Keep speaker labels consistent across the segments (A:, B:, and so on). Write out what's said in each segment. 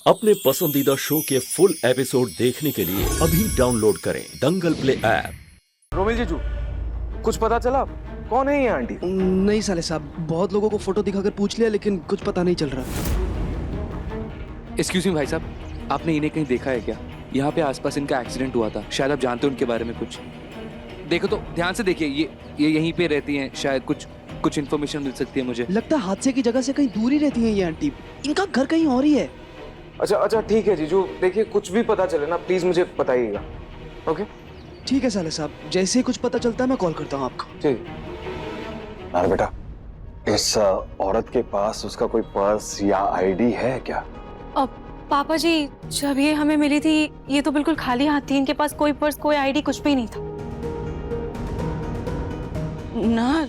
A: अपने पसंदीदा शो के फुल एपिसोड देखने के लिए अभी डाउनलोड करें दंगल प्ले ऐप।
B: रोमिल जीजू, कुछ पता चला कौन है ये आंटी?
C: नहीं साले साहब, बहुत लोगों को फोटो दिखाकर पूछ लिया लेकिन कुछ पता नहीं चल रहा।
D: एक्सक्यूज मी भाई साहब, आपने इन्हें कहीं देखा है क्या? यहाँ पे आसपास इनका एक्सीडेंट हुआ था, शायद आप जानते हो उनके बारे में कुछ। देखो तो ध्यान से देखिए, ये यहीं पे रहती हैं, शायद कुछ इन्फॉर्मेशन मिल सकती है मुझे।
C: लगता है हादसे की जगह से कहीं दूर ही रहती है ये आंटी। इनका घर कहीं और ही है।
B: अच्छा ठीक है जीजू, देखिए कुछ भी पता चले ना प्लीज मुझे बताइएगा। ओके
C: ठीक है साले साहब, जैसे ही कुछ पता चलता है मैं कॉल करता हूँ आपको।
B: ठीक।
E: अरे बेटा, इस औरत के पास उसका कोई पर्स या आईडी है क्या?
F: पापा जी, जब ये हमें मिली थी ये तो बिल्कुल खाली हाथ थी। इनके पास कोई पर्स, कोई आईडी, कुछ भी नहीं था।
G: ना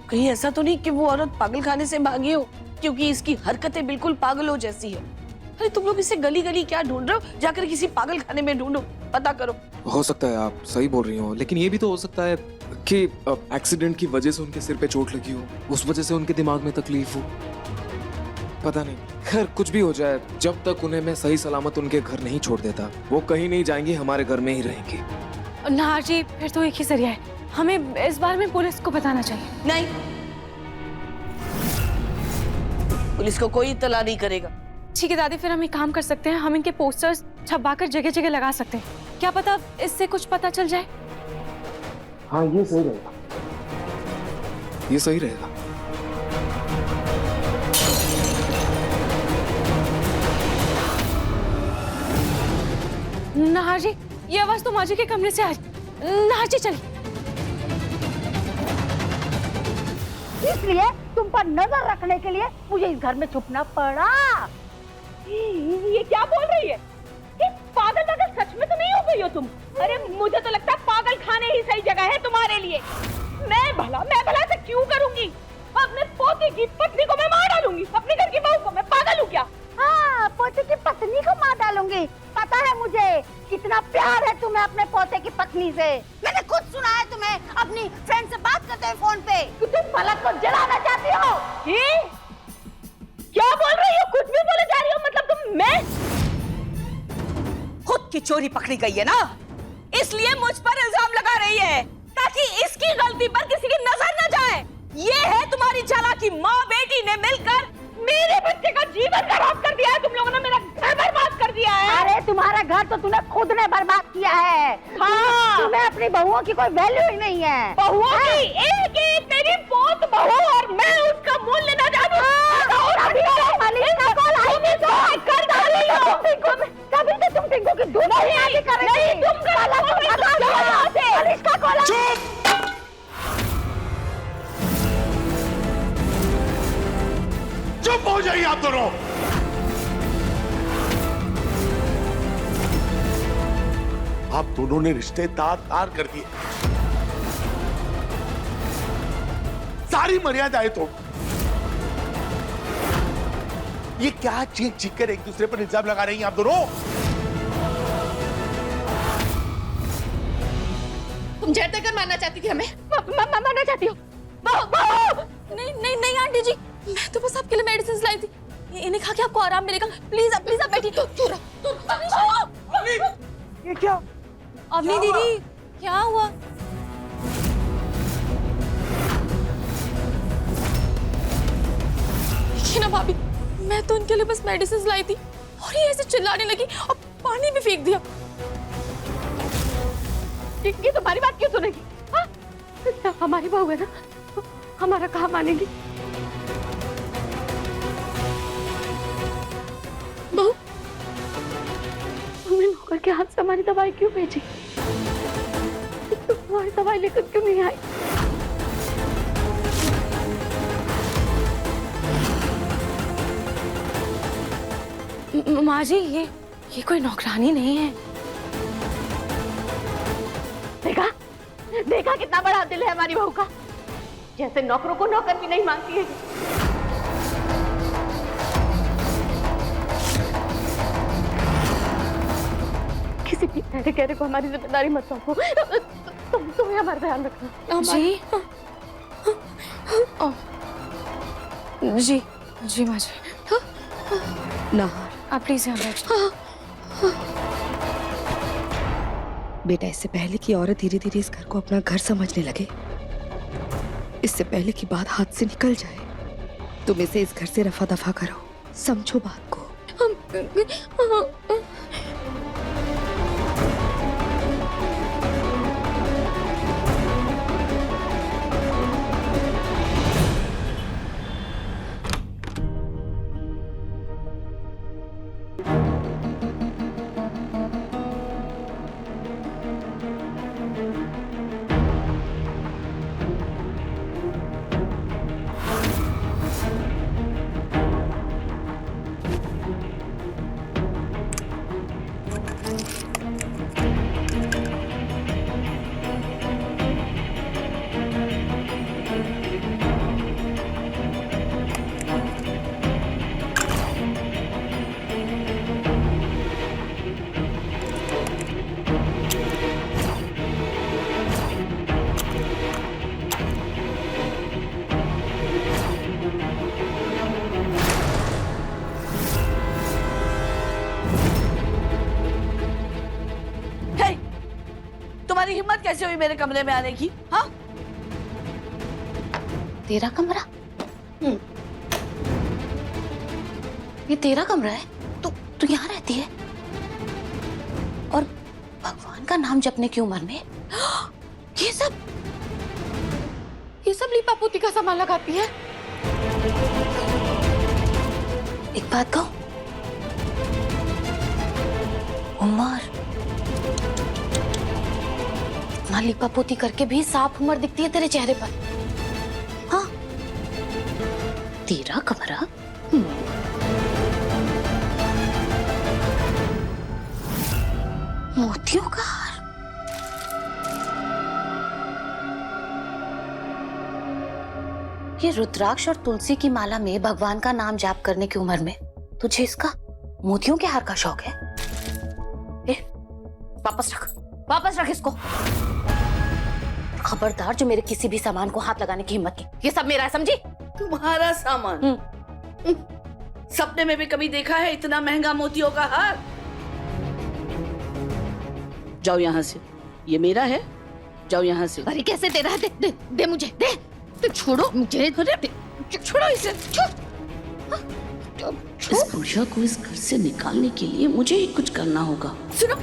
G: कहीं ऐसा तो नहीं कि वो औरत पागल खाने से भागी हो, क्योंकि इसकी हरकतें बिल्कुल पागलों जैसी है। अरे तुम लोग इसे गली गली क्या ढूंढ रहे हो? जाकर किसी पागल खाने में ढूंढो, पता करो।
H: हो सकता है आप सही बोल रही हो, लेकिन ये भी तो हो सकता है कि एक्सीडेंट की वजह से उनके सिर पे चोट लगी हो, उस वजह से उनके दिमाग में तकलीफ हो। पता नहीं, खैर कुछ भी हो जाए, जब तक उन्हें मैं सही सलामत उनके घर नहीं छोड़ देता, वो कहीं नहीं जाएंगी, हमारे घर में ही रहेंगी।
F: नार जी, फिर तो एक ही जरिया है, हमें इस बारे में पुलिस को बताना चाहिए।
G: नहीं, पुलिस को कोई इत्तला नहीं करेगा।
F: ठीक है दादी, फिर हम एक काम कर सकते हैं, हम इनके पोस्टर्स छपवाकर जगह जगह लगा सकते हैं। क्या पता इससे कुछ पता चल जाए।
B: हाँ ये सही रहेगा।
H: ये सही रहेगा।
F: नाहर जी, ये आवाज तो माजी के कमरे से आ रही। नाहर जी चलिए।
I: इसलिए तुम पर नजर रखने के लिए मुझे इस घर में छुपना पड़ा। ये क्या बोल रही है? पागल पागल सच में तो नहीं हो गई हो तुम? अरे मुझे तो लगता है पागल खाने ही सही जगह है तुम्हारे लिए। मैं भला ऐसा क्यों करूंगी? अपने पोते की पत्नी को मैं मार डालूंगी, अपने घर की बहू को। मैं पागल हूँ क्या? हाँ, पोते की पत्नी को मार डालूंगी। पता है मुझे कितना प्यार है तुम्हें अपने पोते की पत्नी से। मैंने खुद सुना है तुम्हें अपनी फ्रेंड से बात करते हुए फोन पे कि तुम पलक को जलाना चाहती हो। क्या बोल रही हो? कुछ भी बोले जा रही हो। मतलब तुम खुद की चोरी पकड़ी गई है ना, इसलिए मुझ पर इल्जाम लगा रही है ताकि इसकी गलती पर किसी की नजर न जाए। ये है तुम्हारी चालाकी। माँ बेटी ने मिलकर मेरे बच्चे का जीवन खराब कर दिया है। तुम लोगों ने मेरा घर बर्बाद कर दिया है। अरे तुम्हारा घर तो तूने खुद ने बर्बाद किया है। हाँ, तुम्हें अपनी बहुओं की कोई वैल्यू ही नहीं है। बहुओं की एक तेरी पोत बहू, और मैं उसका मूल्य न जानूं। कभी तो तुम टिंकू की दूध नहीं कर रही थी।
J: चुप हो जाइए आप दोनों। आप दोनों ने रिश्ते तार कर दिए, सारी मर्यादाएं तो। ये क्या चीख चीख कर एक दूसरे पर इल्जाम लगा रही हैं आप दोनों?
G: तुम जहर देकर मारना चाहती थी हमें?
I: मारना चाहती हो?
F: नहीं आंटी जी, मैं तो बस आपके लिए मेडिसिन लाई थी। इन्हें खा के आपको आराम मिलेगा। प्लीज आप बैठिए।
B: ये क्या?
F: अवनी दीदी, क्या हुआ? ना भाभी, मैं तो इनके लिए बस मेडिसिन लाई थी और ये ऐसे चिल्लाने लगी और पानी भी फेंक दिया।
I: ये तुम्हारी बात क्यों सुनेगी? हाँ? हमारी बहू है ना, हमारा कहा मानेगी? बहू, तुमने नौकर के हाथ से हमारी दवाई क्यों भेजी? तुम्हारी दवाई लेकर क्यों नहीं आई?
F: माँ जी, ये कोई नौकरानी नहीं है।
I: देखा कितना बड़ा दिल है हमारी बहू का। जैसे नौकरों को नौकर भी नहीं मानती है। किसी भी कहने को हमारी जिम्मेदारी मत सौंपो। तुम्हें हमारा ध्यान रखना।
F: जी जी माँ जी।
C: नाहर,
F: आप प्लीज यहाँ बैठिए।
K: बेटा, इससे पहले कि औरत धीरे धीरे इस घर को अपना घर समझने लगे, इससे पहले कि बात हाथ से निकल जाए, तुम इसे इस घर से रफा दफा करो। समझो बात को।
G: तुम्हारी हिम्मत कैसे हुई मेरे कमरे में आने की? हाँ,
F: तेरा कमरा? ये तेरा कमरा है? तू यहाँ रहती है? और भगवान का नाम जपने की उम्र में ये सब लीपापोती का सामान लगाती है? एक बात कहूं, उमर इतना लीपापोती करके भी साफ उम्र दिखती है तेरे चेहरे पर। हाँ, तेरा कमरा? मोतियों का हार? ये रुद्राक्ष और तुलसी की माला में भगवान का नाम जाप करने की उम्र में तुझे इसका मोतियों के हार का शौक है? वापस रख इसको। खबरदार जो मेरे किसी भी सामान को हाथ लगाने की हिम्मत की। ये सब मेरा है, समझी?
G: तुम्हारा सामान? सपने में भी कभी देखा है इतना महंगा मोतियों का हार? जाओ यहाँ से, ये मेरा है, जाओ यहाँ से।
F: अरे कैसे तेरा है? दे मुझे, दे। तो छोड़ो मुझे, छोड़ो इसे,
G: इस बुढ़िया को इस घर से निकालने के लिए मुझे ही कुछ करना होगा। सुनो,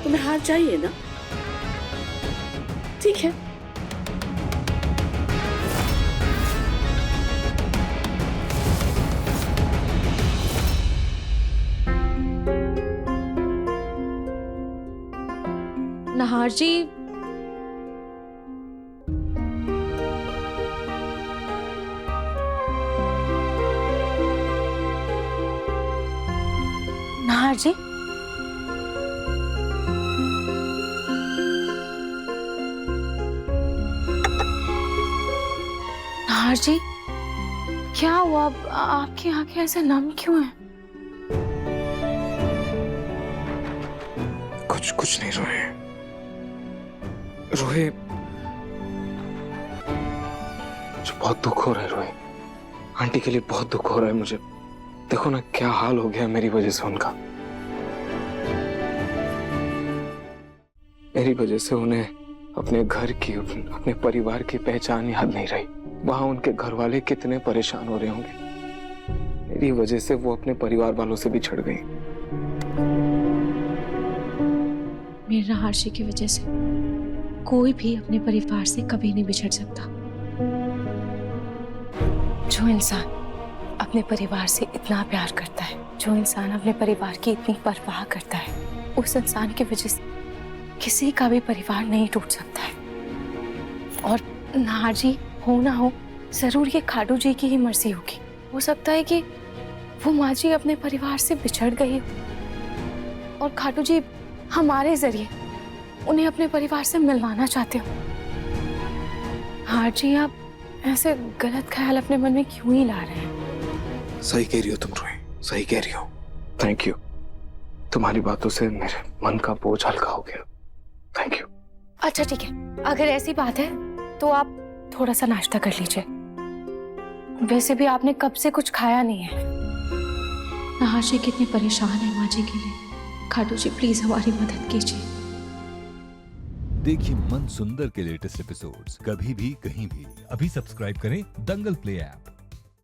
G: तुम्हें हार चाहिए ना? ठीक है,
F: नहार जी, नहार जी, नहार जी, क्या हुआ? आपकी आंखें ऐसे नम क्यों हैं?
H: कुछ नहीं रोए। रोए, मुझे बहुत दुख हो रहा है रोए। आंटी के लिए बहुत दुख हो रहा है मुझे। देखो ना क्या हाल हो गया मेरी वजह से उनका। मेरी वजह से उन्हें अपने घर की, अपने परिवार की पहचान याद नहीं रही। वहां उनके घर वाले कितने परेशान हो रहे होंगे। मेरी वजह से वो अपने परिवार वालों से बिछड़ गई।
F: मेरे नहारशी की वजह से कोई भी अपने परिवार से कभी नहीं बिछड़ सकता। जो इंसान अपने परिवार से इतना प्यार करता है, जो इंसान अपने परिवार की इतनी परवाह करता है, उस इंसान की वजह से किसी का भी परिवार नहीं टूट सकता है। और नहार जी हो ना हो, जरूर ये खाटू जी की ही मर्जी होगी। हो सकता है कि वो माँ जी अपने परिवार से बिछड़ गई हो और खाटू जी हमारे जरिए उन्हें अपने परिवार से मिलवाना चाहते हो। हार जी, आप ऐसे गलत ख्याल अपने मन में क्यों ही ला रहे हैं?
H: सही कह रही हो तुम रोए, सही कह रही हो। थैंक यू, तुम्हारी बातों से मेरे मन का बोझ हल्का हो गया। Thank you.
F: अच्छा ठीक है, अगर ऐसी बात है तो आप थोड़ा सा नाश्ता कर लीजिए। वैसे भी आपने कब से कुछ खाया नहीं है। आशी कितने परेशान है माँ जी के लिए। खाटू जी प्लीज हमारी मदद कीजिए।
L: देखिए मन सुंदर के लेटेस्ट एपिसोड्स कभी भी कहीं भी। अभी सब्सक्राइब करें दंगल प्ले ऐप।